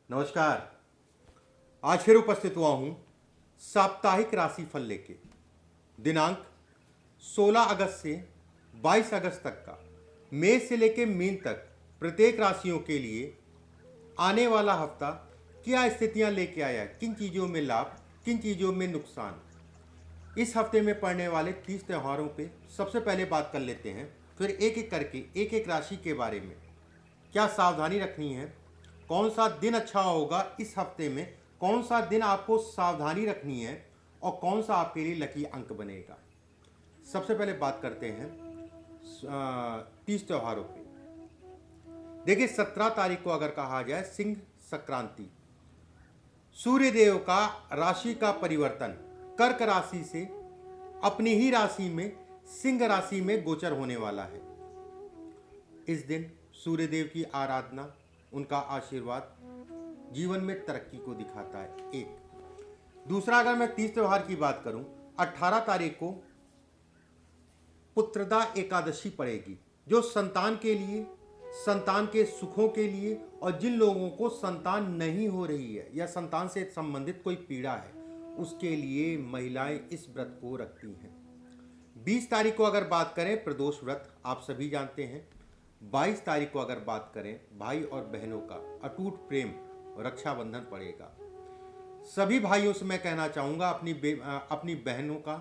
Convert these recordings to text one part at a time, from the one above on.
नमस्कार। आज फिर उपस्थित हुआ हूँ साप्ताहिक राशिफल लेके। दिनांक 16 अगस्त से 22 अगस्त तक का मेष से लेके मीन तक प्रत्येक राशियों के लिए आने वाला हफ्ता क्या स्थितियाँ लेके आया है, किन चीज़ों में लाभ, किन चीज़ों में नुकसान। इस हफ्ते में पड़ने वाले 30 त्योहारों पे सबसे पहले बात कर लेते हैं, फिर एक एक करके एक एक राशि के बारे में क्या सावधानी रखनी है, कौन सा दिन अच्छा होगा इस हफ्ते में, कौन सा दिन आपको सावधानी रखनी है और कौन सा आपके लिए लकी अंक बनेगा। सबसे पहले बात करते हैं 30 त्योहारों पे। देखिए 17 तारीख को अगर कहा जाए सिंह संक्रांति, सूर्य देव का राशि का परिवर्तन कर्क राशि से अपनी ही राशि में सिंह राशि में गोचर होने वाला है। इस दिन सूर्य देव की आराधना, उनका आशीर्वाद जीवन में तरक्की को दिखाता है। एक दूसरा, अगर मैं 30 त्योहार की बात करूं, 18 तारीख को पुत्रदा एकादशी पड़ेगी, जो संतान के लिए, संतान के सुखों के लिए और जिन लोगों को संतान नहीं हो रही है या संतान से संबंधित कोई पीड़ा है उसके लिए महिलाएं इस व्रत को रखती हैं। 20 तारीख को अगर बात करें प्रदोष व्रत, आप सभी जानते हैं। 22 तारीख को अगर बात करें भाई और बहनों का अटूट प्रेम रक्षाबंधन पड़ेगा। सभी भाइयों से मैं कहना चाहूँगा अपनी बहनों का,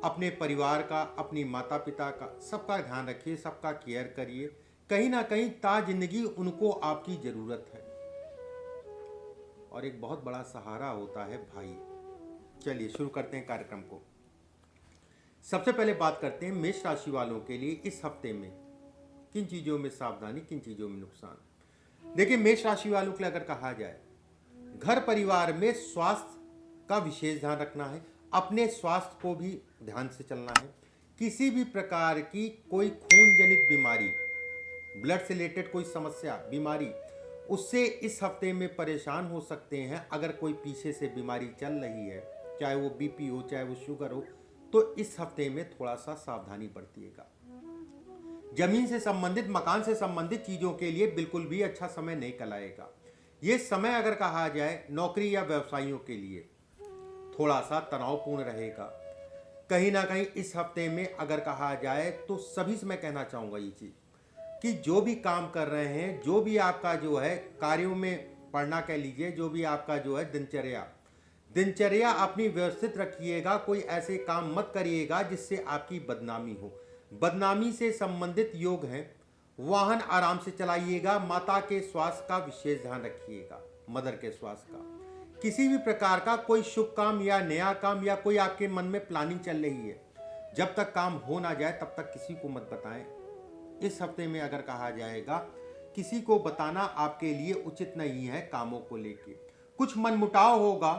अपने परिवार का, अपनी माता पिता का, सबका ध्यान रखिए, सबका केयर करिए। कहीं ना कहीं ता जिंदगी उनको आपकी ज़रूरत है और एक बहुत बड़ा सहारा होता है भाई। चलिए शुरू करते हैं कार्यक्रम को। सबसे पहले बात करते हैं मेष राशि वालों के लिए इस हफ्ते में किन चीज़ों में सावधानी, किन चीज़ों में नुकसान। देखिए मेष राशि वालों के लिए अगर कहा जाए, घर परिवार में स्वास्थ्य का विशेष ध्यान रखना है, अपने स्वास्थ्य को भी ध्यान से चलना है। किसी भी प्रकार की कोई खून जनित बीमारी, ब्लड से रिलेटेड कोई समस्या, बीमारी, उससे इस हफ्ते में परेशान हो सकते हैं। अगर कोई पीछे से बीमारी चल रही है, चाहे वो बीपी हो, चाहे वो शुगर हो, तो इस हफ्ते में थोड़ा सा सावधानी बरतिएगा। जमीन से संबंधित, मकान से संबंधित चीज़ों के लिए बिल्कुल भी अच्छा समय नहीं कहलाएगा। ये समय अगर कहा जाए नौकरी या व्यवसायियों के लिए थोड़ा सा तनावपूर्ण रहेगा। कहीं ना कहीं इस हफ्ते में अगर कहा जाए तो सभी से मैं कहना चाहूँगा ये चीज़ कि जो भी काम कर रहे हैं, जो भी आपका जो है कार्यों में पढ़ना कह लीजिए, जो भी आपका जो है दिनचर्या अपनी व्यवस्थित रखिएगा। कोई ऐसे काम मत करिएगा जिससे आपकी बदनामी हो। बदनामी से संबंधित योग हैं। वाहन आराम से चलाइएगा। माता के स्वास्थ्य का विशेष ध्यान रखिएगा, मदर के स्वास्थ्य का। किसी भी प्रकार का कोई शुभ काम या नया काम या कोई आपके मन में प्लानिंग चल रही है, जब तक काम हो ना जाए तब तक किसी को मत बताएं। इस हफ्ते में अगर कहा जाएगा किसी को बताना आपके लिए उचित नहीं है। कामों को लेके कुछ मनमुटाव होगा,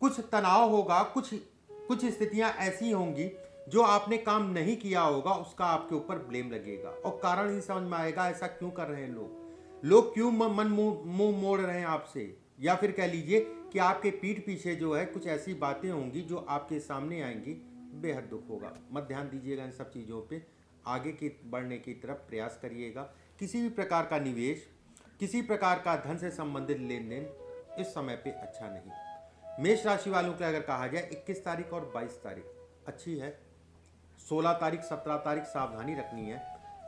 कुछ तनाव होगा, कुछ स्थितियां ऐसी होंगी जो आपने काम नहीं किया होगा, उसका आपके ऊपर ब्लेम लगेगा और कारण ही समझ में आएगा ऐसा क्यों कर रहे हैं लोग क्यों मन मुंह मोड़ रहे हैं आपसे, या फिर कह लीजिए कि आपके पीठ पीछे जो है कुछ ऐसी बातें होंगी जो आपके सामने आएंगी। बेहद दुख होगा। मत ध्यान दीजिएगा इन सब चीज़ों पे। आगे की बढ़ने की तरफ प्रयास करिएगा। किसी भी प्रकार का निवेश, किसी प्रकार का धन से संबंधित लेन देन इस समय पे अच्छा नहीं। मेष राशि वालों के अगर कहा जाए 21 तारीख और 22 तारीख अच्छी है। 16 तारीख, 17 तारीख सावधानी रखनी है।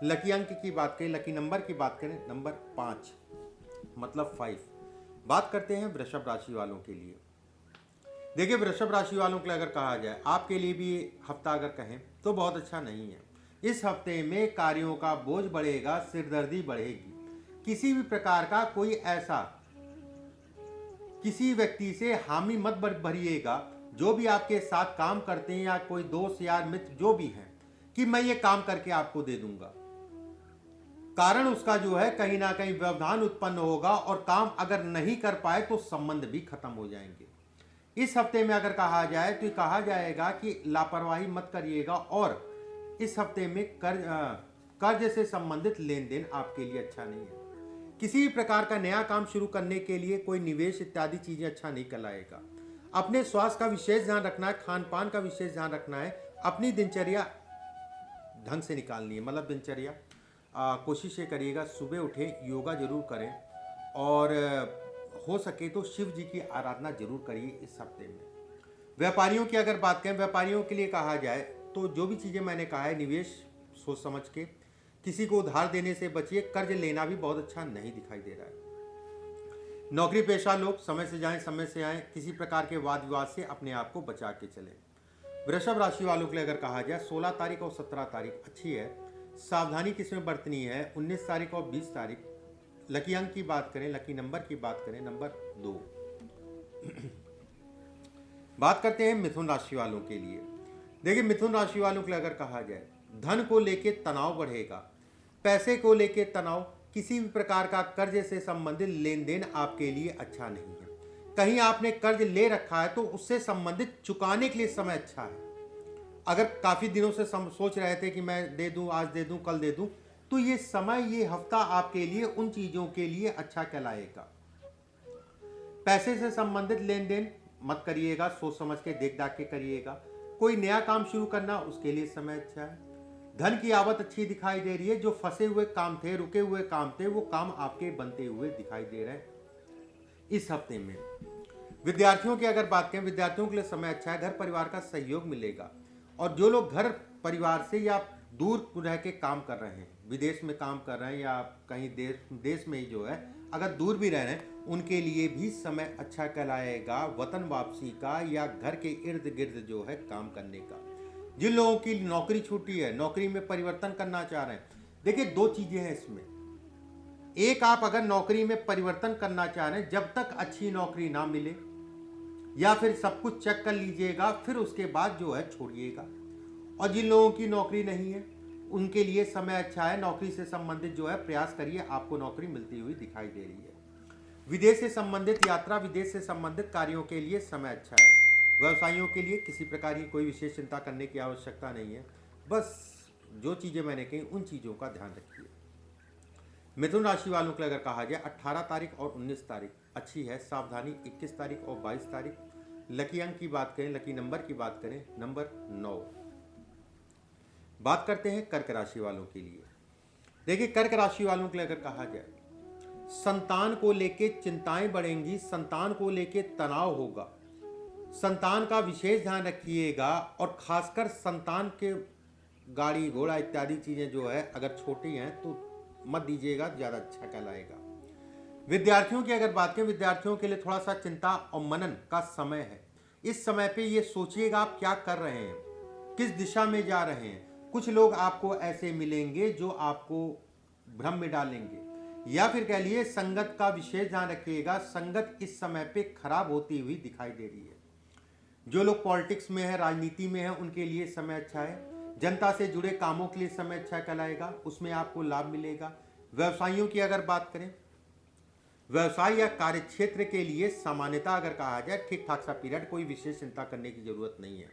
लकी अंक की बात करें, लकी नंबर की बात करें, नंबर 5 मतलब 5। बात करते हैं वृषभ राशि वालों के लिए। देखिए वृषभ राशि वालों के लिए अगर कहा जाए, आपके लिए भी हफ्ता अगर कहें तो बहुत अच्छा नहीं है। इस हफ्ते में कार्यों का बोझ बढ़ेगा, सिरदर्दी बढ़ेगी। किसी भी प्रकार का कोई ऐसा किसी व्यक्ति से हामी मत भरिएगा, जो भी आपके साथ काम करते हैं या कोई दोस्त यार मित्र जो भी हैं, कि मैं ये काम करके आपको दे दूंगा। कारण उसका जो है कहीं ना कहीं व्यवधान उत्पन्न होगा और काम अगर नहीं कर पाए तो संबंध भी खत्म हो जाएंगे। इस हफ्ते में अगर कहा जाए तो कहा जाएगा कि लापरवाही मत करिएगा और इस हफ्ते में कर्ज से संबंधित लेन देन आपके लिए अच्छा नहीं है। किसी भी प्रकार का नया काम शुरू करने के लिए कोई निवेश इत्यादि चीजें अच्छा नहीं कहलाएगा। अपने स्वास्थ्य का विशेष ध्यान रखना है, खान पान का विशेष ध्यान रखना है। अपनी दिनचर्या ढंग से निकालनी है, मतलब दिनचर्या कोशिश ये करिएगा सुबह उठें, योगा जरूर करें और हो सके तो शिव जी की आराधना जरूर करिए इस हफ्ते में। व्यापारियों की अगर बात करें, व्यापारियों के लिए कहा जाए तो जो भी चीज़ें मैंने कहा है, निवेश सोच समझ के, किसी को उधार देने से बचिए, कर्ज लेना भी बहुत अच्छा नहीं दिखाई दे रहा है। नौकरी पेशा लोग समय से जाएं समय से आएं, किसी प्रकार के वाद विवाद से अपने आप को बचा के चलें। वृषभ राशि वालों के लिए अगर कहा जाए 16 तारीख और 17 तारीख अच्छी है, सावधानी किसमें बरतनी है 19 तारीख और 20 तारीख। लकी अंक की बात करें, लकी नंबर की बात करें, नंबर 2। बात करते हैं मिथुन राशि वालों के लिए। देखिए मिथुन राशि वालों के लिए अगर कहा जाए, धन को लेके तनाव बढ़ेगा, पैसे को लेके तनाव, किसी भी प्रकार का कर्ज से संबंधित लेन देन आपके लिए अच्छा नहीं है। कहीं आपने कर्ज ले रखा है तो उससे संबंधित चुकाने के लिए समय अच्छा है। अगर काफ़ी दिनों से सोच रहे थे कि मैं दे दूं, आज दे दूं, कल दे दूं, तो ये समय, ये हफ्ता आपके लिए उन चीज़ों के लिए अच्छा कहलाएगा। पैसे से संबंधित लेन देन मत करिएगा, सोच समझ के देख दाख के करिएगा। कोई नया काम शुरू करना, उसके लिए समय अच्छा है। धन की आवक अच्छी दिखाई दे रही है, जो फंसे हुए काम थे, रुके हुए काम थे, वो काम आपके बनते हुए दिखाई दे रहे हैं इस हफ्ते में। विद्यार्थियों की अगर बात करें, विद्यार्थियों के लिए समय अच्छा है, घर परिवार का सहयोग मिलेगा। और जो लोग घर परिवार से या दूर रह के काम कर रहे हैं, विदेश में काम कर रहे हैं या कहीं देश में ही जो है अगर दूर भी रह रहे हैं, उनके लिए भी समय अच्छा कहलाएगा वतन वापसी का या घर के इर्द गिर्द जो है काम करने का। जिन लोगों की नौकरी छूटी है, नौकरी में परिवर्तन करना चाह रहे हैं, देखिए दो चीजें हैं इसमें। एक, आप अगर नौकरी में परिवर्तन करना चाह रहे हैं, जब तक अच्छी नौकरी ना मिले या फिर सब कुछ चेक कर लीजिएगा, फिर उसके बाद जो है छोड़िएगा। और जिन लोगों की नौकरी नहीं है उनके लिए समय अच्छा है, नौकरी से संबंधित जो है प्रयास करिए, आपको नौकरी मिलती हुई दिखाई दे रही है। विदेश से संबंधित यात्रा, विदेश से संबंधित कार्यों के लिए समय अच्छा है। व्यवसायियों के लिए किसी प्रकार की कोई विशेष चिंता करने की आवश्यकता नहीं है, बस जो चीज़ें मैंने कही उन चीज़ों का ध्यान रखिए। मिथुन राशि वालों के लिए अगर कहा जाए 18 तारीख और 19 तारीख अच्छी है, सावधानी 21 तारीख और 22 तारीख। लकी अंक की बात करें, लकी नंबर की बात करें, नंबर 9। बात करते हैं कर्क राशि वालों के लिए। देखिए कर्क राशि वालों के लिए अगर कहा जाए, संतान को लेके चिंताएं बढ़ेंगी, संतान को लेके तनाव होगा, संतान का विशेष ध्यान रखिएगा। और खासकर संतान के गाड़ी घोड़ा इत्यादि चीज़ें जो है अगर छोटी हैं तो मत दीजिएगा, ज़्यादा अच्छा कहलाएगा। विद्यार्थियों की अगर बात करें, विद्यार्थियों के लिए थोड़ा सा चिंता और मनन का समय है। इस समय पे ये सोचिएगा आप क्या कर रहे हैं, किस दिशा में जा रहे हैं। कुछ लोग आपको ऐसे मिलेंगे जो आपको भ्रम में डालेंगे, या फिर कह लिए संगत का विशेष ध्यान रखिएगा। संगत इस समय पे खराब होती हुई दिखाई दे रही है। जो लोग पॉलिटिक्स में है, राजनीति में है, उनके लिए समय अच्छा है। जनता से जुड़े कामों के लिए समय अच्छा कहलाएगा, उसमें आपको लाभ मिलेगा। व्यवसायियों की अगर बात करें, व्यवसाय या कार्य क्षेत्र के लिए सामान्यता अगर कहा जाए ठीक ठाक सा पीरियड, कोई विशेष चिंता करने की जरूरत नहीं है।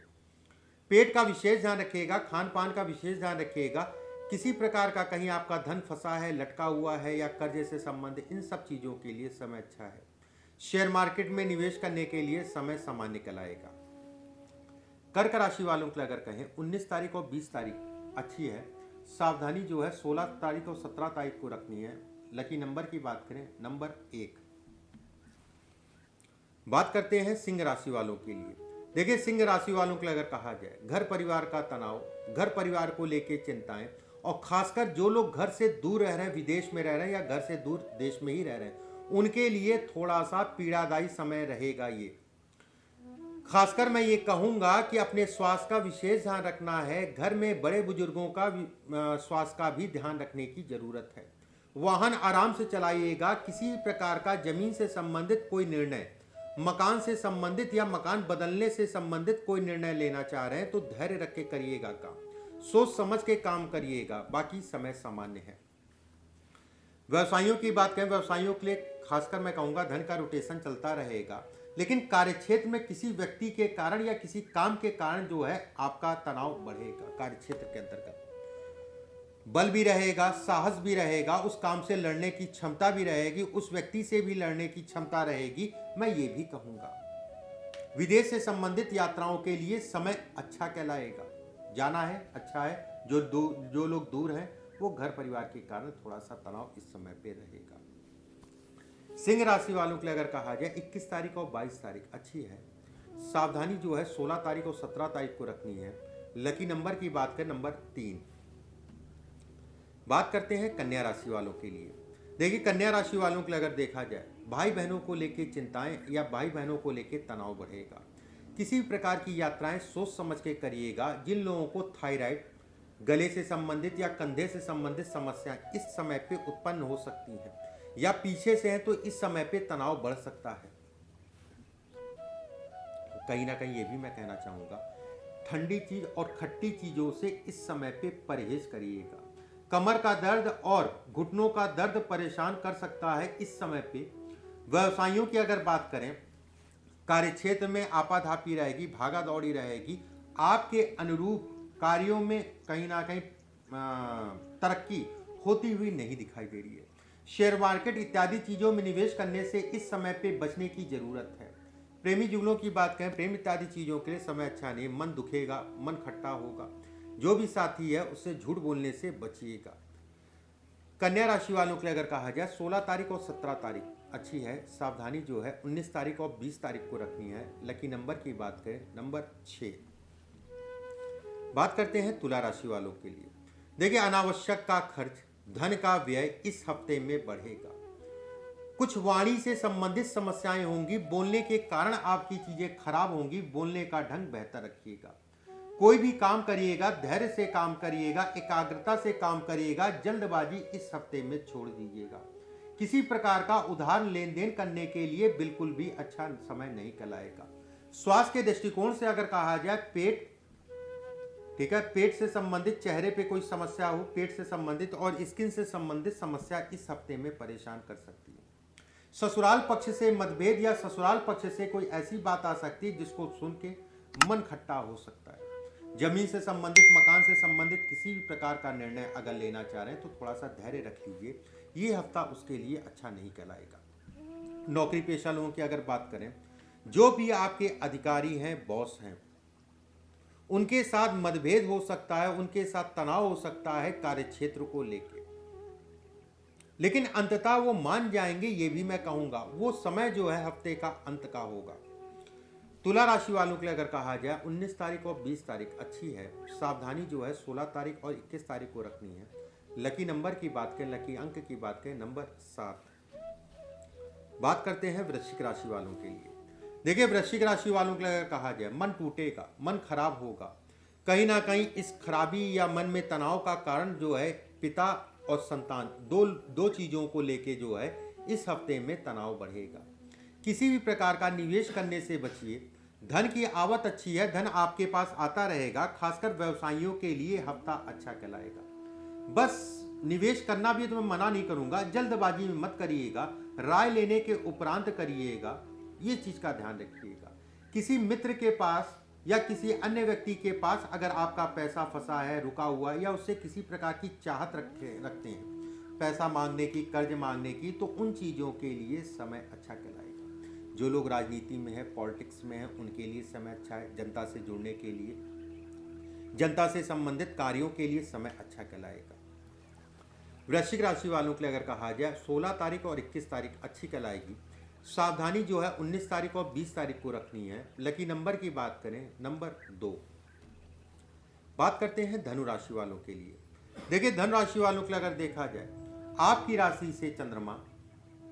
पेट का विशेष ध्यान रखिएगा, खान पान का विशेष ध्यान रखिएगा। किसी प्रकार का कहीं आपका धन फंसा है, लटका हुआ है या कर्जे से संबंधित, इन सब चीज़ों के लिए समय अच्छा है। शेयर मार्केट में निवेश करने के लिए समय सामान्य कहलाएगा। कर्क राशि वालों के लिए अगर कहें 19 तारीख और 20 तारीख अच्छी है, सावधानी जो है 16 तारीख और 17 तारीख को रखनी है। लकी नंबर की बात करें, नंबर 1। बात करते हैं सिंह राशि वालों के लिए। देखिए सिंह राशि वालों के लिए अगर कहा जाए, घर परिवार का तनाव, घर परिवार को लेके चिंताएं, और खासकर जो लोग घर से दूर रह रहे हैं, विदेश में रह रहे हैं या घर से दूर देश में ही रह रहे हैं, उनके लिए थोड़ा सा पीड़ादायी समय रहेगा। ये खासकर मैं ये कहूँगा कि अपने स्वास्थ्य का विशेष ध्यान रखना है। घर में बड़े बुजुर्गों का स्वास्थ्य का भी ध्यान रखने की जरूरत है। वाहन आराम से चलाइएगा। किसी प्रकार का जमीन से संबंधित कोई निर्णय, मकान से संबंधित या मकान बदलने से संबंधित कोई निर्णय लेना चाह रहे हैं तो धैर्य रख के करिएगा काम, सोच समझ के काम करिएगा। बाकी समय सामान्य है। व्यवसायियों की बात करें, व्यवसायियों के लिए खासकर मैं कहूँगा धन का रोटेशन चलता रहेगा, लेकिन कार्यक्षेत्र में किसी व्यक्ति के कारण या किसी काम के कारण जो है आपका तनाव बढ़ेगा। कार्यक्षेत्र के अंतर्गत बल भी रहेगा, साहस भी रहेगा, उस काम से लड़ने की क्षमता भी रहेगी, उस व्यक्ति से भी लड़ने की क्षमता रहेगी। मैं ये भी कहूँगा विदेश से संबंधित यात्राओं के लिए समय अच्छा कहलाएगा। जाना है, अच्छा है। जो लोग दूर हैं वो घर परिवार के कारण थोड़ा सा तनाव इस समय पे रहेगा। सिंह राशि वालों के लिए अगर कहा जाए 21 तारीख और 22 तारीख अच्छी है। सावधानी जो है 16 तारीख और 17 तारीख को रखनी है। लकी नंबर की बात करें नंबर 3। बात करते हैं कन्या राशि वालों के लिए। देखिए कन्या राशि वालों के लिए अगर देखा जाए भाई बहनों को लेके चिंताएं या भाई बहनों को लेके तनाव बढ़ेगा। किसी भी प्रकार की यात्राएं सोच समझ के करिएगा। जिन लोगों को थायराइड, गले से संबंधित या कंधे से संबंधित समस्याएं इस समय पे उत्पन्न हो सकती हैं या पीछे से हैं तो इस समय पे तनाव बढ़ सकता है। कहीं ना कहीं ये भी मैं कहना चाहूँगा ठंडी चीज और खट्टी चीज़ों से इस समय पे परहेज करिएगा। कमर का दर्द और घुटनों का दर्द परेशान कर सकता है इस समय पे। व्यवसायियों की अगर बात करें कार्यक्षेत्र में आपाधापी रहेगी, भागा दौड़ी रहेगी। आपके अनुरूप कार्यों में कहीं ना कहीं तरक्की होती हुई नहीं दिखाई दे रही है। शेयर मार्केट इत्यादि चीज़ों में निवेश करने से इस समय पे बचने की जरूरत है। प्रेमी जुगलों की बात करें प्रेम इत्यादि चीज़ों के लिए समय अच्छा नहीं, मन दुखेगा, मन खट्टा होगा। जो भी साथी है उससे झूठ बोलने से बचिएगा। कन्या राशि वालों के लिए अगर कहा जाए 16 तारीख और 17 तारीख अच्छी है। सावधानी जो है 19 तारीख और 20 तारीख को रखनी है। लकी नंबर की बात करें नंबर 6। बात करते हैं तुला राशि वालों के लिए। देखिए अनावश्यक का खर्च, धन का व्यय इस हफ्ते में बढ़ेगा। कुछ वाणी से संबंधित समस्याएं होंगी, बोलने के कारण आपकी चीजें खराब होंगी। बोलने का ढंग बेहतर रखिएगा। कोई भी काम करिएगा धैर्य से काम करिएगा, एकाग्रता से काम करिएगा। जल्दबाजी इस हफ्ते में छोड़ दीजिएगा। किसी प्रकार का उधार लेन देन करने के लिए बिल्कुल भी अच्छा समय नहीं कहलाएगा। स्वास्थ्य के दृष्टिकोण से अगर कहा जाए पेट, ठीक है, पेट से संबंधित, चेहरे पे कोई समस्या हो, पेट से संबंधित और स्किन से संबंधित समस्या इस हफ्ते में परेशान कर सकती है। ससुराल पक्ष से मतभेद या ससुराल पक्ष से कोई ऐसी बात आ सकती है जिसको सुन के मन खट्टा हो सकता है। जमीन से संबंधित, मकान से संबंधित किसी भी प्रकार का निर्णय अगर लेना चाह रहे हैं तो थोड़ा सा धैर्य रख लीजिए। ये हफ्ता उसके लिए अच्छा नहीं कहलाएगा। नौकरी पेशा लोगों की अगर बात करें, जो भी आपके अधिकारी हैं, बॉस हैं, उनके साथ मतभेद हो सकता है, उनके साथ तनाव हो सकता है कार्यक्षेत्र को लेकर, लेकिन अंततः वो मान जाएंगे। ये भी मैं कहूंगा वो समय जो है हफ्ते का अंत का होगा। तुला राशि वालों के लिए अगर कहा जाए 19 तारीख और 20 तारीख अच्छी है। सावधानी जो है 16 तारीख और 21 तारीख को रखनी है। लकी नंबर की बात करें, लकी अंक की बात करें नंबर 7। बात करते हैं वृश्चिक राशि वालों के लिए। देखिए वृश्चिक राशि वालों के लिए अगर कहा जाए मन टूटेगा, मन खराब होगा। कहीं ना कहीं इस खराबी या मन में तनाव का कारण जो है पिता और संतान, दो चीज़ों को लेके जो है इस हफ्ते में तनाव बढ़ेगा। किसी भी प्रकार का निवेश करने से बचिए। धन की आवक अच्छी है, धन आपके पास आता रहेगा। खासकर व्यवसायियों के लिए हफ्ता अच्छा कहलाएगा। बस निवेश करना भी तो मैं मना नहीं करूंगा, जल्दबाजी में मत करिएगा, राय लेने के उपरांत करिएगा। ये चीज़ का ध्यान रखिएगा। किसी मित्र के पास या किसी अन्य व्यक्ति के पास अगर आपका पैसा फंसा है, रुका हुआ है, या उससे किसी प्रकार की चाहत रखते हैं पैसा मांगने की, कर्ज मांगने की, तो उन चीज़ों के लिए समय अच्छा कहलाएगा। जो लोग राजनीति में है, पॉलिटिक्स में है, उनके लिए समय अच्छा है। जनता से जुड़ने के लिए, जनता से संबंधित कार्यों के लिए समय अच्छा कहलाएगा। वृश्चिक राशि वालों के लिए अगर कहा जाए 16 तारीख और 21 तारीख अच्छी कहलाएगी। सावधानी जो है 19 तारीख और 20 तारीख को रखनी है। लकी नंबर की बात करें नंबर 2। बात करते हैं धनु राशि वालों के लिए। देखिए धनु राशि वालों के लिए अगर देखा जाए आपकी राशि से चंद्रमा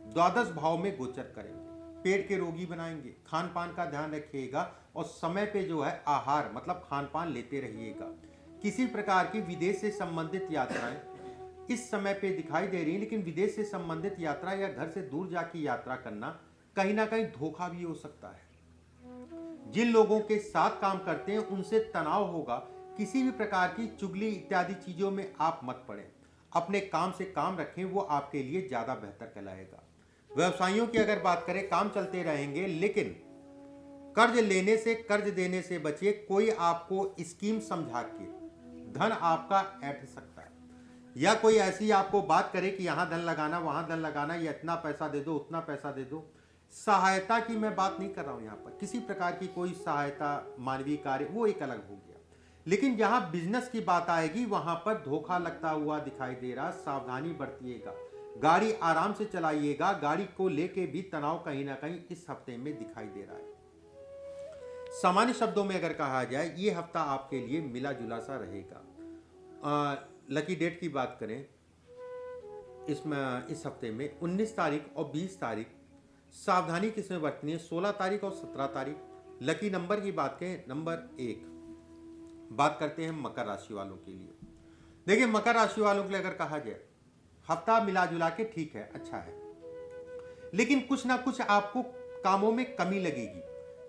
द्वादश भाव में गोचर करेंगे, पेट के रोगी बनाएंगे। खान पान का ध्यान रखिएगा और समय पे जो है आहार मतलब खान पान लेते रहिएगा। किसी प्रकार की विदेश से संबंधित यात्राएं इस समय पे दिखाई दे रही है, लेकिन विदेश से संबंधित यात्रा या घर से दूर जाके यात्रा करना कहीं ना कहीं धोखा भी हो सकता है। जिन लोगों के साथ काम करते हैं उनसे तनाव होगा। किसी भी प्रकार की चुगली इत्यादि चीजों में आप मत पड़ें। अपने काम से काम रखें, वो आपके लिए ज्यादा बेहतर कहलाएगा। व्यवसायियों की अगर बात करें काम चलते रहेंगे, लेकिन कर्ज लेने से, कर्ज देने से बचिए। कोई आपको स्कीम समझा के धन आपका ऐंठ सकता है, या कोई ऐसी आपको बात करे कि यहाँ धन लगाना, वहाँ धन लगाना, या इतना पैसा दे दो, उतना पैसा दे दो। सहायता की मैं बात नहीं कर रहा हूँ यहाँ पर। किसी प्रकार की कोई सहायता, मानवीय कार्य, वो एक अलग हो गया। लेकिन जहाँ बिजनेस की बात आएगी वहाँ पर धोखा लगता हुआ दिखाई दे रहा। सावधानी बरतिएगा। गाड़ी आराम से चलाइएगा, गाड़ी को लेके भी तनाव कहीं ना कहीं इस हफ्ते में दिखाई दे रहा है। सामान्य शब्दों में अगर कहा जाए, ये हफ्ता आपके लिए मिला जुला सा रहेगा। लकी डेट की बात करें, इस हफ्ते में 19 तारीख और 20 तारीख सावधानी किसमें बरतनी है, 16 तारीख और 17 तारीख। लकी नंबर की बात करें, नंबर 1। बात करते हैं मकर राशि वालों के लिए। देखिए, मकर राशि वालों के लिए अगर कहा जाए, हफ्ता मिला जुला के ठीक है, अच्छा है, लेकिन कुछ ना कुछ आपको कामों में कमी लगेगी,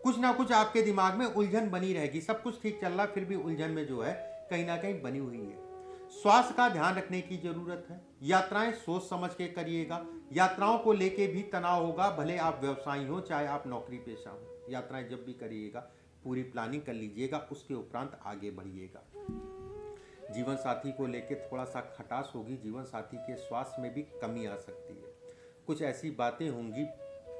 कुछ ना कुछ आपके दिमाग में उलझन बनी रहेगी। सब कुछ ठीक चल रहा, फिर भी उलझन में जो है कहीं ना कहीं बनी हुई है। स्वास्थ्य का ध्यान रखने की जरूरत है। यात्राएं सोच समझ के करिएगा। यात्राओं को लेके भी तनाव होगा, भले आप व्यवसायी हो चाहे आप नौकरी पेशा हो। यात्राएं जब भी करिएगा पूरी प्लानिंग कर लीजिएगा, उसके उपरांत आगे बढ़िएगा। जीवन साथी को लेके थोड़ा सा खटास होगी, जीवन साथी के स्वास्थ्य में भी कमी आ सकती है। कुछ ऐसी बातें होंगी,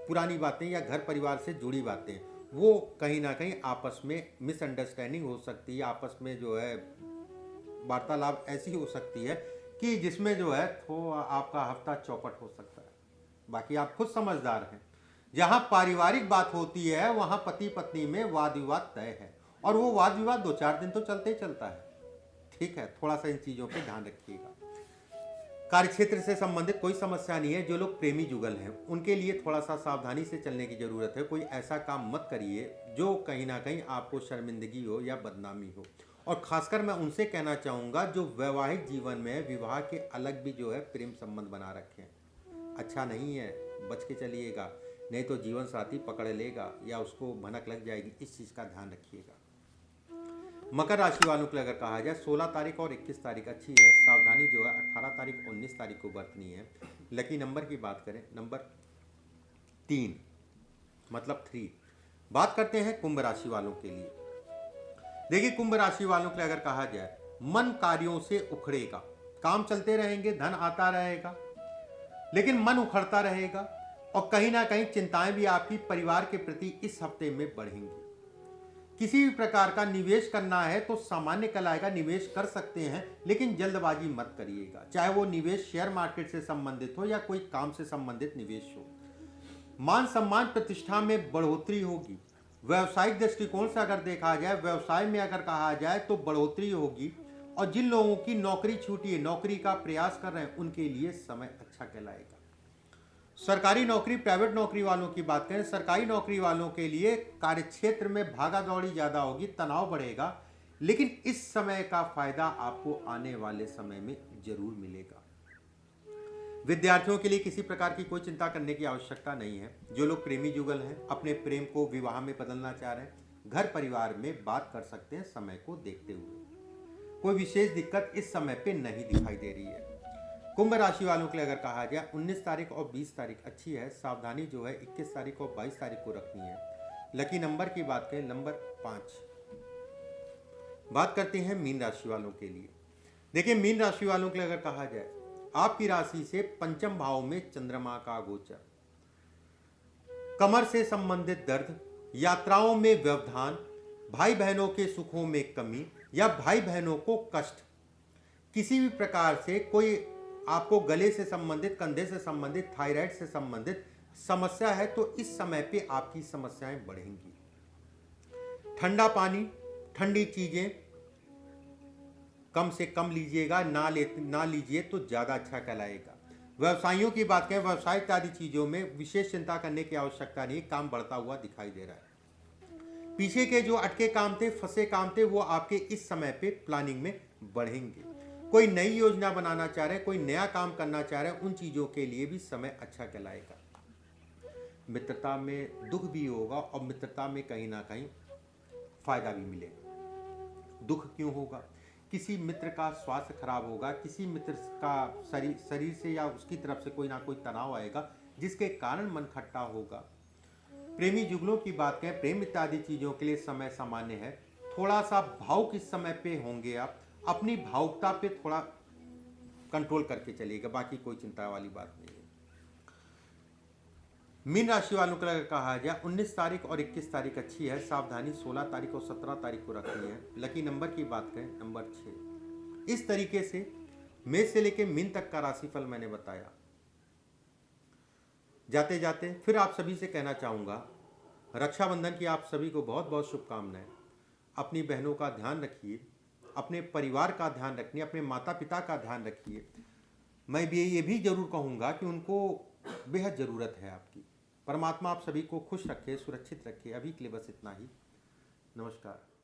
पुरानी बातें या घर परिवार से जुड़ी बातें, वो कहीं ना कहीं आपस में मिसअंडरस्टैंडिंग हो सकती है, आपस में जो है वार्तालाप ऐसी हो सकती है कि जिसमें जो है तो आपका हफ्ता चौपट हो सकता है। बाकी आप खुद समझदार हैं। जहां पारिवारिक बात होती है वहां पति पत्नी में वाद विवाद तय है, और वो वाद विवाद 2-4 दिन तो चलते ही चलता है। ठीक है, थोड़ा सा इन चीजों पे ध्यान रखिएगा। कार्यक्षेत्र से संबंधित कोई समस्या नहीं है। जो लोग प्रेमी जुगल हैं उनके लिए थोड़ा सा सावधानी से चलने की जरूरत है। कोई ऐसा काम मत करिए जो कहीं ना कहीं आपको शर्मिंदगी हो या बदनामी हो। और खासकर मैं उनसे कहना चाहूँगा जो वैवाहिक जीवन में विवाह के अलग भी जो है प्रेम संबंध बना रखे हैं। अच्छा नहीं है, बच के चलिएगा, नहीं तो जीवन साथी पकड़ लेगा या उसको भनक लग जाएगी। इस चीज़ का ध्यान रखिएगा। मकर राशि वालों के लिए अगर कहा जाए, 16 तारीख और 21 तारीख अच्छी है। सावधानी जो है 18 तारीख 19 तारीख को बरतनी है। लकी नंबर की बात करें, नंबर 3 मतलब 3। बात करते हैं कुंभ राशि वालों के लिए। देखिए, कुंभ राशि वालों के लिए अगर कहा जाए, मन कार्यों से उखड़ेगा, काम चलते रहेंगे, धन आता रहेगा, लेकिन मन उखड़ता रहेगा। और कहीं ना कहीं चिंताएं भी आपकी परिवार के प्रति इस हफ्ते में बढ़ेंगी। किसी भी प्रकार का निवेश करना है तो सामान्य कलाई का निवेश कर सकते हैं, लेकिन जल्दबाजी मत करिएगा। चाहे वो निवेश शेयर मार्केट से संबंधित हो या कोई काम से संबंधित निवेश हो। मान सम्मान प्रतिष्ठा में बढ़ोतरी होगी। व्यवसायिक दृष्टिकोण से अगर देखा जाए, व्यवसाय में अगर कहा जाए तो बढ़ोतरी होगी। और जिन लोगों की नौकरी छूटी है, नौकरी का प्रयास कर रहे हैं, उनके लिए समय अच्छा कहलाएगा। सरकारी नौकरी, प्राइवेट नौकरी वालों की बात करें, सरकारी नौकरी वालों के लिए कार्यक्षेत्र में भागा दौड़ी ज़्यादा होगी, तनाव बढ़ेगा, लेकिन इस समय का फायदा आपको आने वाले समय में जरूर मिलेगा। विद्यार्थियों के लिए किसी प्रकार की कोई चिंता करने की आवश्यकता नहीं है। जो लोग प्रेमी जुगल हैं, अपने प्रेम को विवाह में बदलना चाह रहे हैं, घर परिवार में बात कर सकते हैं समय को देखते हुए। कोई विशेष दिक्कत इस समय पे नहीं दिखाई दे रही है। कुंभ राशि वालों के लिए अगर कहा जाए, 19 तारीख और 20 तारीख अच्छी है। सावधानी जो है 21 तारीख और 22 तारीख को रखनी है। लकी नंबर की बात करें, नंबर 5। बात करते हैं मीन राशि वालों के लिए। देखिए, मीन राशि वालों के लिए अगर कहा जाए, आपकी राशि से पंचम भाव में चंद्रमा का गोचर, कमर से संबंधित दर्द, यात्राओं में व्यवधान, भाई बहनों के सुखों में कमी या भाई बहनों को कष्ट, किसी भी प्रकार से कोई आपको गले से संबंधित, कंधे से संबंधित, थायराइड से संबंधित समस्या है तो इस समय पे आपकी समस्याएं बढ़ेंगी। ठंडा पानी, ठंडी चीजें कम से कम लीजिएगा, ना लीजिए तो ज़्यादा अच्छा कहलाएगा। व्यवसायियों की बात करें, व्यवसाय इत्यादि चीज़ों में विशेष चिंता करने की आवश्यकता नहीं, काम बढ़ता हुआ दिखाई दे रहा है। पीछे के जो अटके काम थे, फंसे काम थे, वो आपके इस समय पे प्लानिंग में बढ़ेंगे। कोई नई योजना बनाना चाह रहे हैं, कोई नया काम करना चाह रहे हैं, उन चीज़ों के लिए भी समय अच्छा कहलाएगा। मित्रता में दुख भी होगा और मित्रता में कहीं ना कहीं फायदा भी मिलेगा। दुख क्यों होगा? किसी मित्र का स्वास्थ्य खराब होगा, किसी मित्र का शरीर से या उसकी तरफ से कोई ना कोई तनाव आएगा, जिसके कारण मन खट्टा होगा। प्रेमी जुगलों की बात करें, प्रेम इत्यादि चीज़ों के लिए समय सामान्य है। थोड़ा सा भावुक इस समय पे होंगे आप, अपनी भावुकता पे थोड़ा कंट्रोल करके चलिएगा, बाकी कोई चिंता वाली बात नहीं है। मीन राशि वालों को अगर कहा जाए, 19 तारीख और 21 तारीख अच्छी है। सावधानी 16 तारीख और 17 तारीख को रखनी है। लकी नंबर की बात करें, नंबर 6। इस तरीके से मेष से लेकर मीन तक का राशिफल मैंने बताया। जाते जाते फिर आप सभी से कहना चाहूँगा, रक्षाबंधन की आप सभी को बहुत बहुत शुभकामनाएं। अपनी बहनों का ध्यान रखिए, अपने परिवार का ध्यान रखिए, अपने माता पिता का ध्यान रखिए। मैं भी ये भी जरूर कहूँगा कि उनको बेहद ज़रूरत है आपकी। परमात्मा आप सभी को खुश रखे, सुरक्षित रखे। अभी के लिए बस इतना ही। नमस्कार।